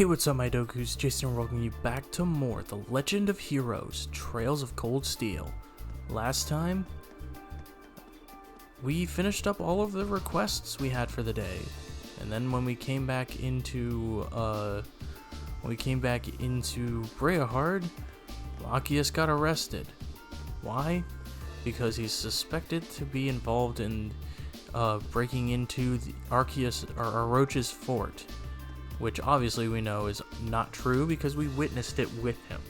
Hey, what's up, my Dokus? Jason, welcoming you back to more The Legend of Heroes, Trails of Cold Steel. Last time, we finished up all of the requests we had for the day, and then when we came back into Brehard, Machias got arrested. Why? Because he's suspected to be involved in breaking into the Arroch's fort, which obviously we know is not true because we witnessed it with him.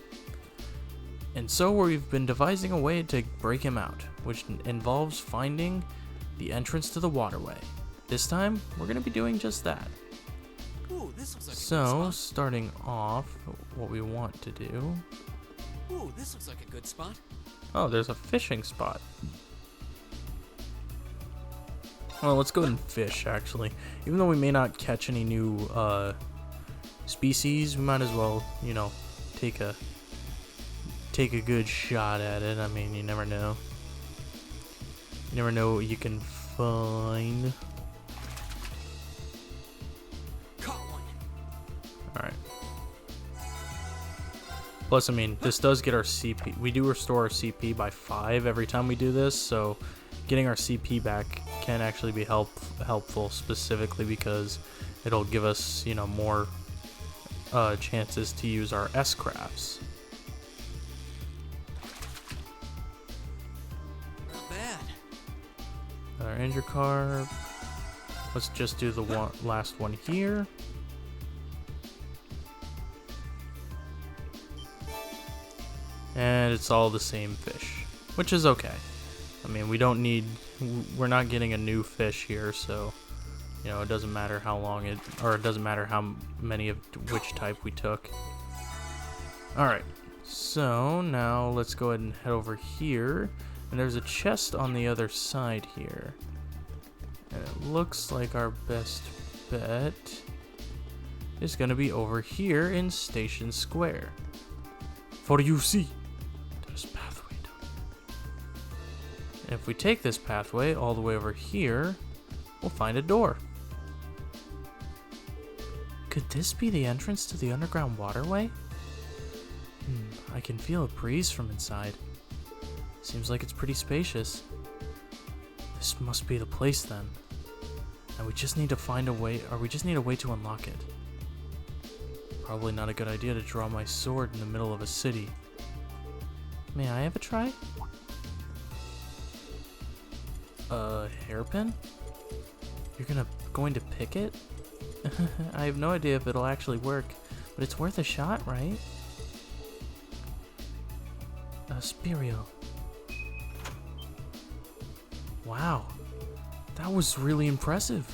And so we've been devising a way to break him out, which involves finding the entrance to the waterway. This time, we're going to be doing just that. Ooh, this looks like a good So, spot. starting off, what we want to do... Ooh, this looks like a good spot. Oh, there's a fishing spot. Well, let's go and fish, actually. Even though we may not catch any new species, we might as well, you know, take a good shot at it. I mean, you never know. You never know what you can find. Caught one. Alright. Plus, I mean, this does get our CP. We do restore our CP by 5 every time we do this, so getting our CP back can actually be helpful, specifically because it'll give us, you know, more chances to use our S-crafts. Not bad. Our Ranger Carb. Let's just do the last one here. And it's all the same fish, which is okay. I mean, we're not getting a new fish here, so, you know, it doesn't matter how long it doesn't matter how many of which type we took. Alright, so now let's go ahead and head over here, and there's a chest on the other side here. And it looks like our best bet is going to be over here in Station Square. For you see, there's a pathway down here. And if we take this pathway all the way over here, we'll find a door. Could this be the entrance to the Underground Waterway? I can feel a breeze from inside. Seems like it's pretty spacious. This must be the place then. And we just need to find a way, or we just need a way to unlock it. Probably not a good idea to draw my sword in the middle of a city. May I have a try? Hairpin? You're going to pick it? I have no idea if it'll actually work, but it's worth a shot, right? Spirio. Wow, that was really impressive.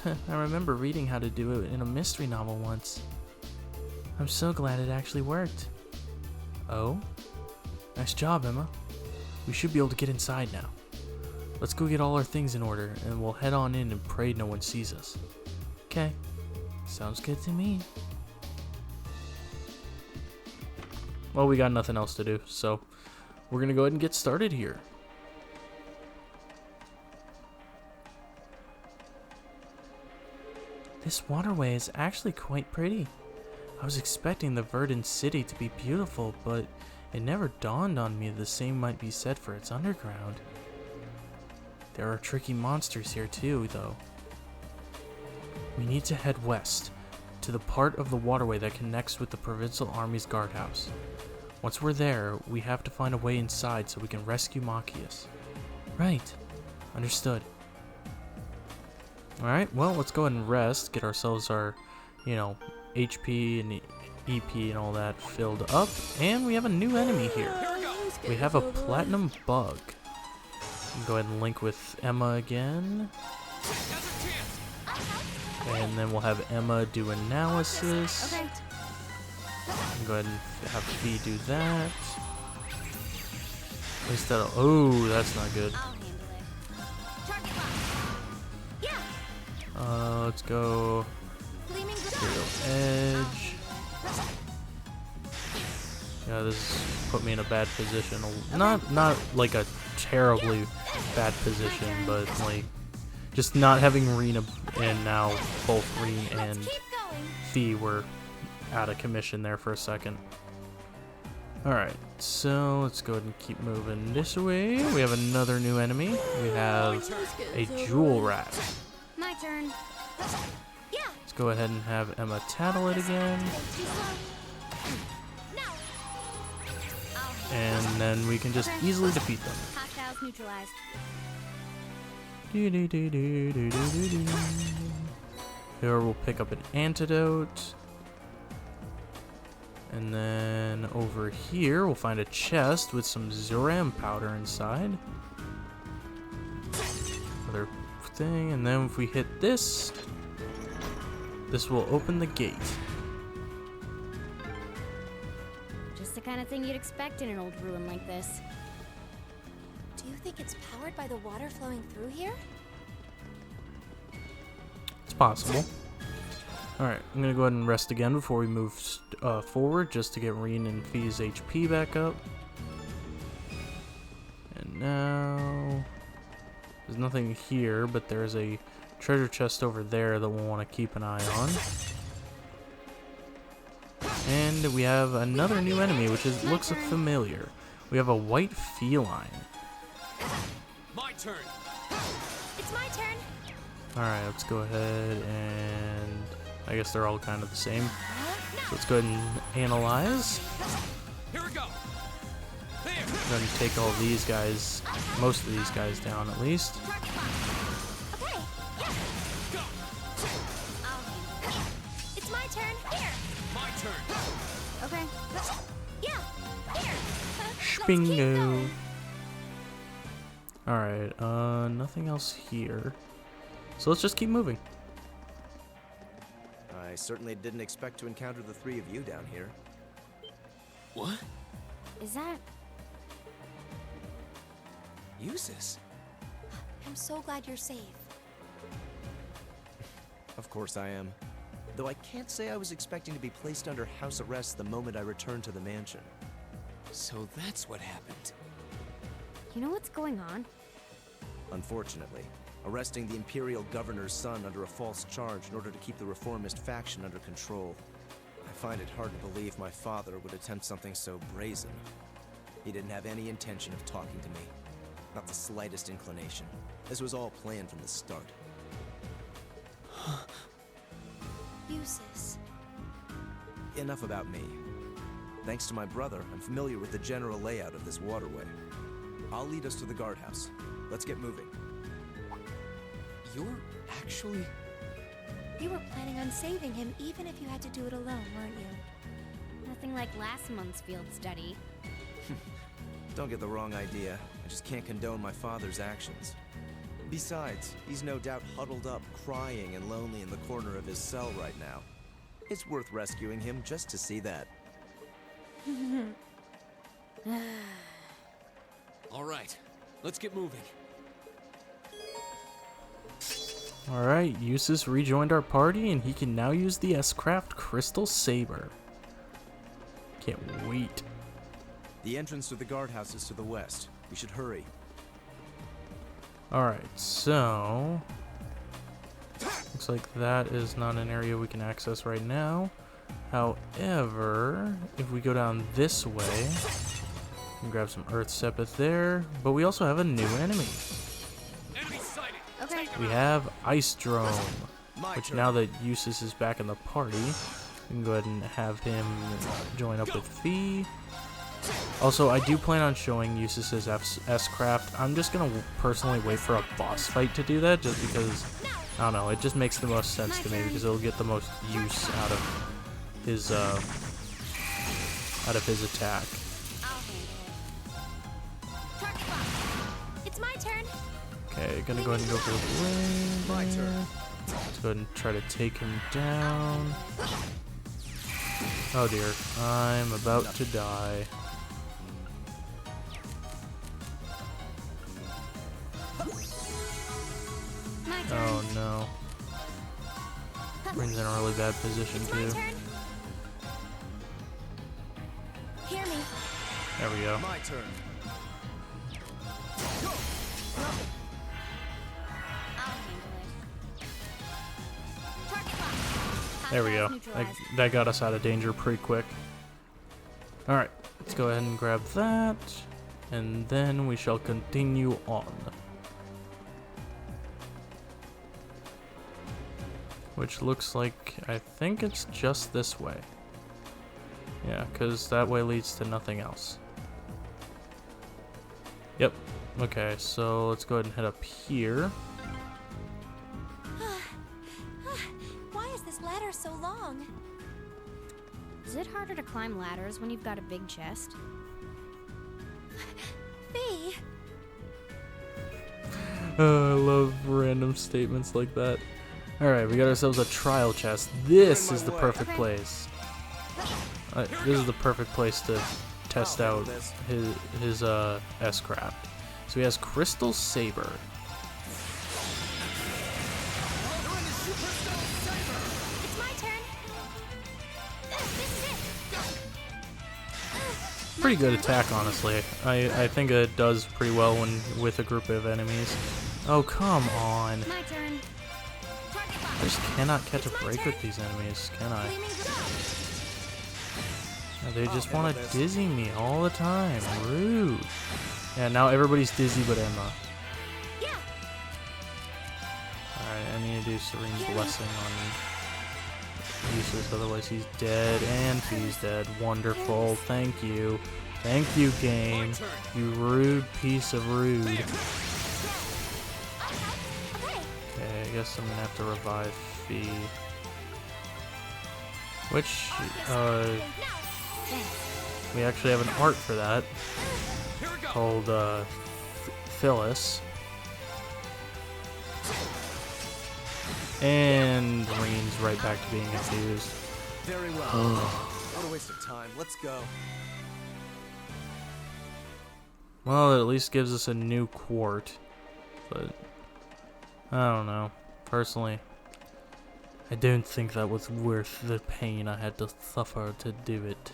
I remember reading how to do it in a mystery novel once. I'm so glad it actually worked. Oh? Nice job, Emma. We should be able to get inside now. Let's go get all our things in order, and we'll head on in and pray no one sees us. Okay. Sounds good to me. Well, we got nothing else to do, so we're gonna go ahead and get started here. This waterway is actually quite pretty. I was expecting the verdant city to be beautiful, but it never dawned on me the same might be said for its underground. There are tricky monsters here too, though. We need to head west, to the part of the waterway that connects with the Provincial Army's guardhouse. Once we're there, we have to find a way inside so we can rescue Machias. Right. Understood. Alright, well, let's go ahead and rest, get ourselves our, you know, HP and EP and all that filled up, and we have a new enemy here. We have a platinum bug. Go ahead and link with Emma again. And then we'll have Emma do analysis. Go ahead and have Fee do that. At least that'll... Oh, that's not good. Let's go Imperial Edge. Yeah, this put me in a bad position. Not like a terribly bad position, but like just not having Rena and now both Reen and Fee were out of commission there for a second. Alright, so let's go ahead and keep moving this way. We have another new enemy. We have a jewel rat. My turn. Yeah. Let's go ahead and have Emma tattle it again. And then we can just easily defeat them. Hostiles neutralized. Here we'll pick up an antidote. And then over here we'll find a chest with some Zuram powder inside. Another thing, and then if we hit this, this will open the gate. Just the kind of thing you'd expect in an old ruin like this. Do you think it's powered by the water flowing through here? It's possible. Alright, I'm gonna go ahead and rest again before we move forward, just to get Reen and Fee's HP back up. And now there's nothing here, but there's a treasure chest over there that we'll want to keep an eye on. And we have another new enemy, which looks familiar. We have a white feline. My turn. It's my turn. Alright, let's go ahead and I guess they're all kind of the same. So let's go ahead and analyze. Here we go. There. Go ahead and take all these guys, most of these guys down at least. Okay. Yeah. Go. I'll handle it. It's my turn. Here. My turn. Okay. Yeah. Here. Let's keep Bingo. going. Alright, nothing else here. So let's just keep moving. I certainly didn't expect to encounter the three of you down here. What? Is that... Jusis? I'm so glad you're safe. Of course I am. Though I can't say I was expecting to be placed under house arrest the moment I returned to the mansion. So that's what happened. You know what's going on? Unfortunately, arresting the Imperial Governor's son under a false charge in order to keep the reformist faction under control. I find it hard to believe my father would attempt something so brazen. He didn't have any intention of talking to me. Not the slightest inclination. This was all planned from the start. Jusis. Enough about me. Thanks to my brother, I'm familiar with the general layout of this waterway. I'll lead us to the guardhouse. Let's get moving. You're actually... You were planning on saving him even if you had to do it alone, weren't you? Nothing like last month's field study. Don't get the wrong idea. I just can't condone my father's actions. Besides, he's no doubt huddled up, crying and lonely in the corner of his cell right now. It's worth rescuing him just to see that. All right. Let's get moving. Alright, Jusis rejoined our party and he can now use the S-Craft Crystal Saber. Can't wait. The entrance to the guardhouse is to the west. We should hurry. Alright, so... looks like that is not an area we can access right now. However, if we go down this way, we can grab some Earth Sepith there. But we also have a new enemy. Enemy sighted. Okay. We have Ice Drone, My which turn. now that Jusis is back in the party, we can go ahead and have him join up with Fee. Also, I do plan on showing Jusis's S-Craft. I'm just going to personally wait for a boss fight to do that, just because, I don't know, it just makes the most sense to me, because it'll get the most use out of his attack. I'll handle it. Target locked. It's my turn. Okay, gonna go ahead and go for the blade. My turn. Let's go ahead and try to take him down. Oh dear, I'm about to die. My turn. Oh no. Brings in a really bad position It's my too. turn. Hear me. There we go. My turn. I'll handle it. Target locked. There we go. That got us out of danger pretty quick. Alright, let's go ahead and grab that. And then we shall continue on. Which looks like, I think it's just this way. Yeah, because that way leads to nothing else. Yep. Okay, so let's go ahead and head up here. Why is this ladder so long? Is it harder to climb ladders when you've got a big chest? Fee! I love random statements like that. Alright, we got ourselves a trial chest. This is the perfect place. This is the perfect place to test out his S-Craft. So he has Crystal Saber. It's my turn. This is it. Pretty good attack, honestly. I think it does pretty well when with a group of enemies. Oh, come on. My turn. I just cannot catch a break with these enemies, can I? They just want to dizzy me all the time. Rude. Yeah, now everybody's dizzy but Emma. Alright, I need to do Serene's Blessing on Jusis, otherwise he's dead and he's dead. Wonderful. Thank you. Thank you, game. You rude piece of rude. Okay, I guess I'm gonna have to revive Fee. Which, we actually have an art for that called Phyllis. And Reen's right back to being confused. Very well. What a waste of time. Let's go. Well, it at least gives us a new quart. But I don't know. Personally, I don't think that was worth the pain I had to suffer to do it.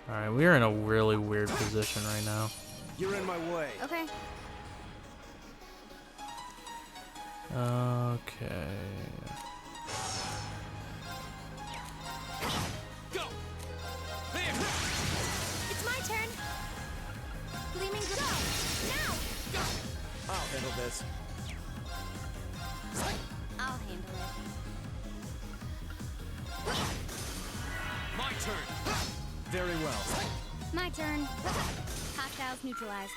Alright, we are in a really weird position right now. You're in my way. Okay. Okay. Go! There! It's my turn! Gleaming go! Now! I'll handle this. I'll handle it. My turn! Very well. My turn. Hostiles neutralized.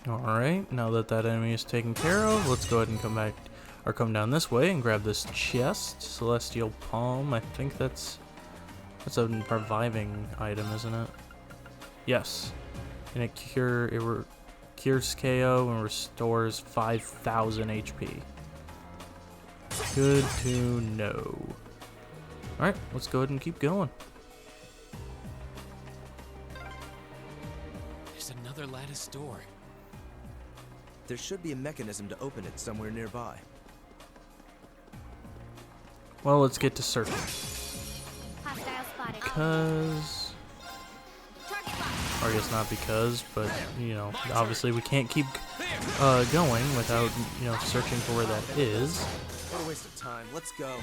Alright, now that that enemy is taken care of, let's go ahead and come back, or come down this way and grab this chest. Celestial Palm, I think that's a reviving item, isn't it? Yes. And it cures KO and restores 5,000 HP. Good to know. Alright, let's go ahead and keep going. There's another lattice door. There should be a mechanism to open it somewhere nearby. Well, let's get to searching. Hostile spotted. Because... Target locked. or I guess not because, but, you know, obviously we can't keep going without, you know, searching for where that is. What a waste of time. Let's go.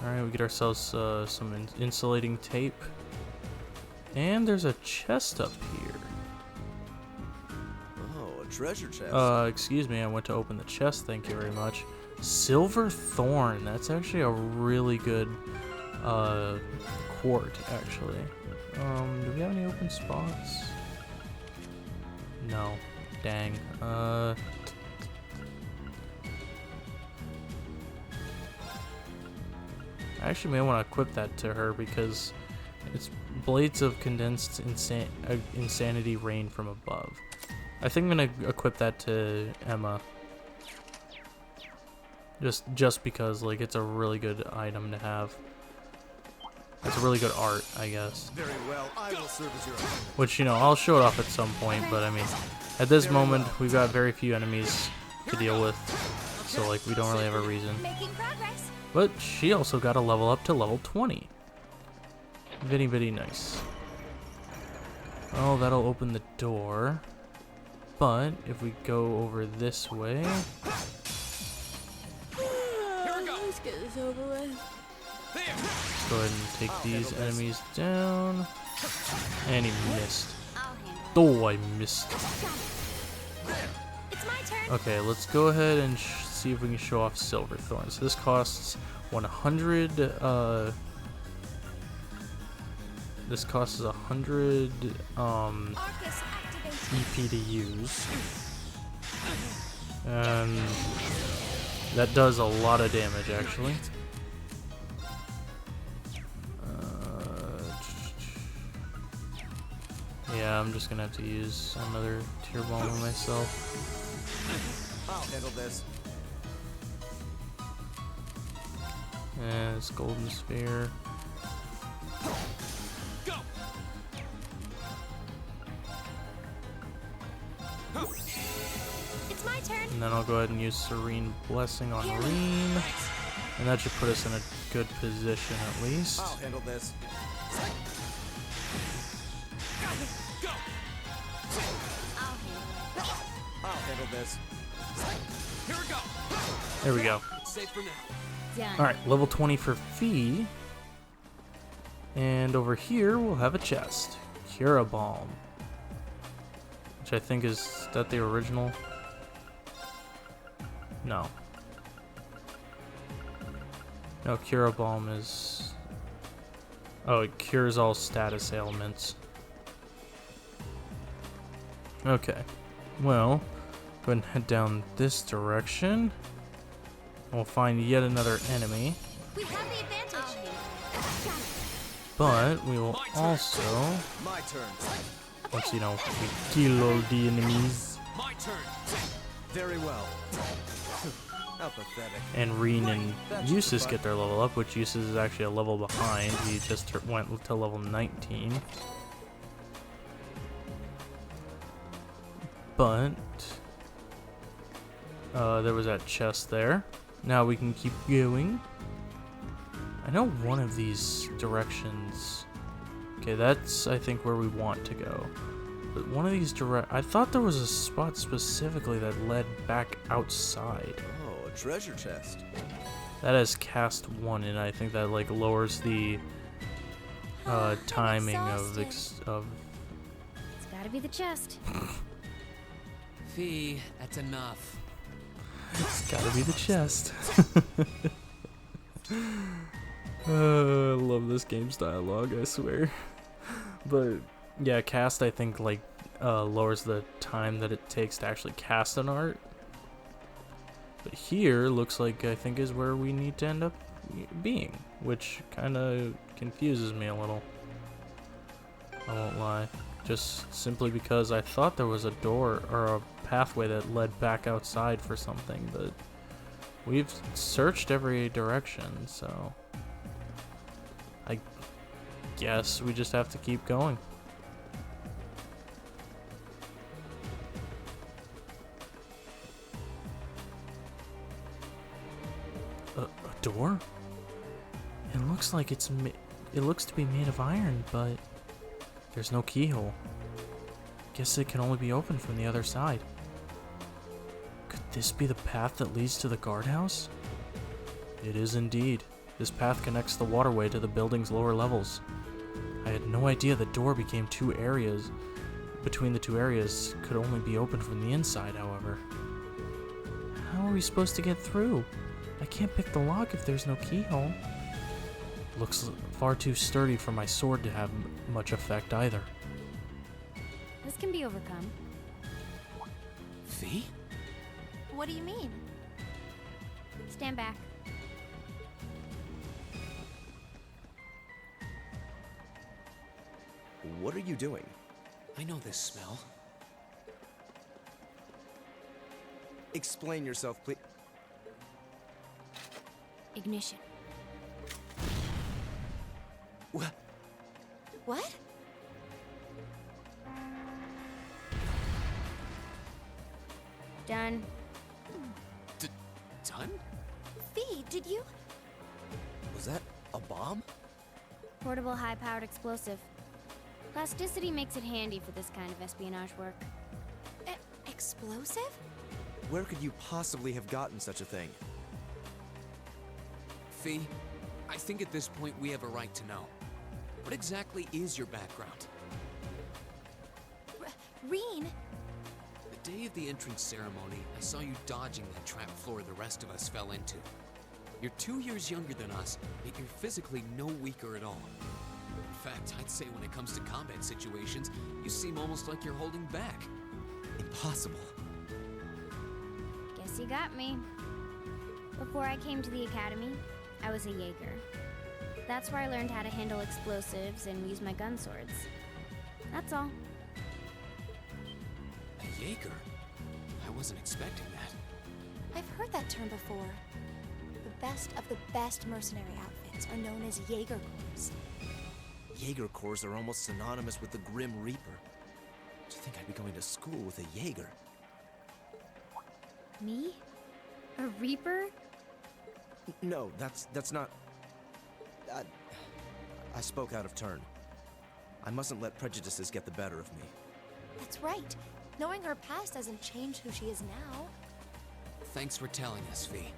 Alright, we get ourselves some insulating tape. And there's a chest up here. Oh, a treasure chest. Excuse me, I went to open the chest, thank you very much. Silver Thorn, that's actually a really good quart, actually. Do we have any open spots? No. Dang. I actually may want to equip that to her because it's Blades of Condensed Insanity Rain from Above. I think I'm going to equip that to Emma. Just because, like, it's a really good item to have. It's a really good art, I guess. Very well. I will serve as your opponent. Which, you know, I'll show it off at some point, but I mean, at this moment, we've got very few enemies to deal with. So, like, we don't really have a reason. Making progress. But she also got a level up to level 20. Very, very nice. Oh, that'll open the door. But if we go over this way, Here we go. Let's get this over with. There. let's go ahead and take these enemies down. And he missed. I'll handle it. Oh, I missed. It's my turn. Okay, let's go ahead and see if we can show off Silverthorn. So this costs 100. This costs 100 Arcus activate. EP to use, and that does a lot of damage actually. Yeah, I'm just gonna have to use another tier bomb on myself. I'll handle this. And it's golden sphere. Go. It's my turn. And then I'll go ahead and use Serene Blessing on Reen. And that should put us in a good position at least. I'll handle this. Go. I'll handle this. Here we go. There we go. Safe for now. Done. Alright, level 20 for Fee. And over here we'll have a chest. Cura Balm. Which I think is that the original? No. No, Cura Balm is... Oh, it cures all status ailments. Okay. Well, go ahead and head down this direction. We'll find yet another enemy. We have the advantage. But we will also, My turn. once you know, we kill all the enemies, My turn. Very well. How pathetic. and Reen and Jusis get their level up, which Jusis is actually a level behind. He just went to level 19. But there was that chest there. Now we can keep going. I know one of these directions. Okay, that's I think where we want to go. But one of these I thought there was a spot specifically that led back outside. Oh, a treasure chest. That has cast 1, and I think that like lowers the timing of It's gotta be the chest. Fee, that's enough. It's gotta be the chest. I love this game's dialogue, I swear. But yeah, cast I think like lowers the time that it takes to actually cast an art. But here looks like I think is where we need to end up being, which kind of confuses me a little. I won't lie. Just simply because I thought there was a door or a pathway that led back outside for something, but we've searched every direction, so I guess we just have to keep going. A door? It looks like it looks to be made of iron, but there's no keyhole. Guess it can only be opened from the other side. Could this be the path that leads to the guardhouse? It is indeed. This path connects the waterway to the building's lower levels. I had no idea the door between the two areas could only be opened from the inside, however. How are we supposed to get through? I can't pick the lock if there's no keyhole. Looks far too sturdy for my sword to have much effect either. This can be overcome. Fee? What do you mean? Stand back. What are you doing? I know this smell. Explain yourself, please. Ignition. What? What? Done. Done? Fee, did you? Was that a bomb? Portable high-powered explosive. Plasticity makes it handy for this kind of espionage work. explosive? Where could you possibly have gotten such a thing? Fee, I think at this point we have a right to know. What exactly is your background? Reen? The day of the entrance ceremony, I saw you dodging that trap floor the rest of us fell into. You're 2 years younger than us, yet you're physically no weaker at all. In fact, I'd say when it comes to combat situations, you seem almost like you're holding back. Impossible. Guess you got me. Before I came to the academy, I was a Jaeger. That's where I learned how to handle explosives and use my gun swords. That's all. A Jaeger? I wasn't expecting that. I've heard that term before. The best of the best mercenary outfits are known as Jaeger Corps. Jaeger Corps are almost synonymous with the Grim Reaper. Do you think I'd be going to school with a Jaeger? Me? A Reaper? No, that's not... I spoke out of turn. I mustn't let prejudices get the better of me. That's right. Knowing her past doesn't change who she is now. Thanks for telling us, Fee.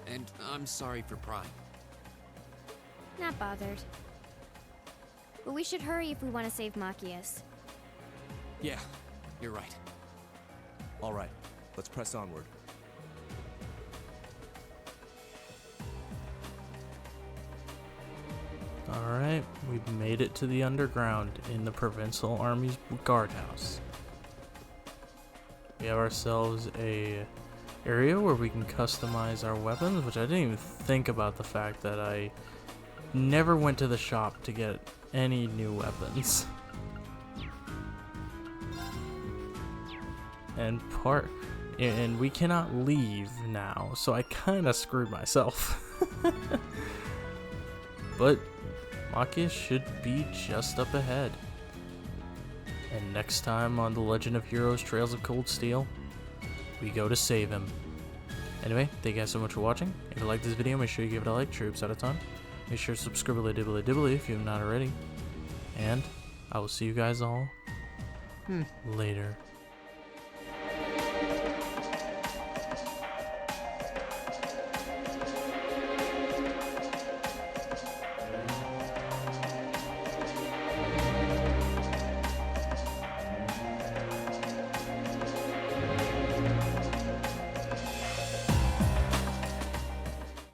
And I'm sorry for prying. Not bothered. But we should hurry if we want to save Machias. Yeah, you're right. All right, let's press onward. Alright, we've made it to the underground in the Provincial Army's guardhouse. We have ourselves a area where we can customize our weapons, which I didn't even think about the fact that I never went to the shop to get any new weapons. And we cannot leave now, so I kind of screwed myself. But Machias should be just up ahead. And next time on The Legend of Heroes Trails of Cold Steel, we go to save him. Anyway, thank you guys so much for watching. If you liked this video, make sure you give it a like, troops at a time. Make sure to subscribe dibbly if you have not already. And I will see you guys all later.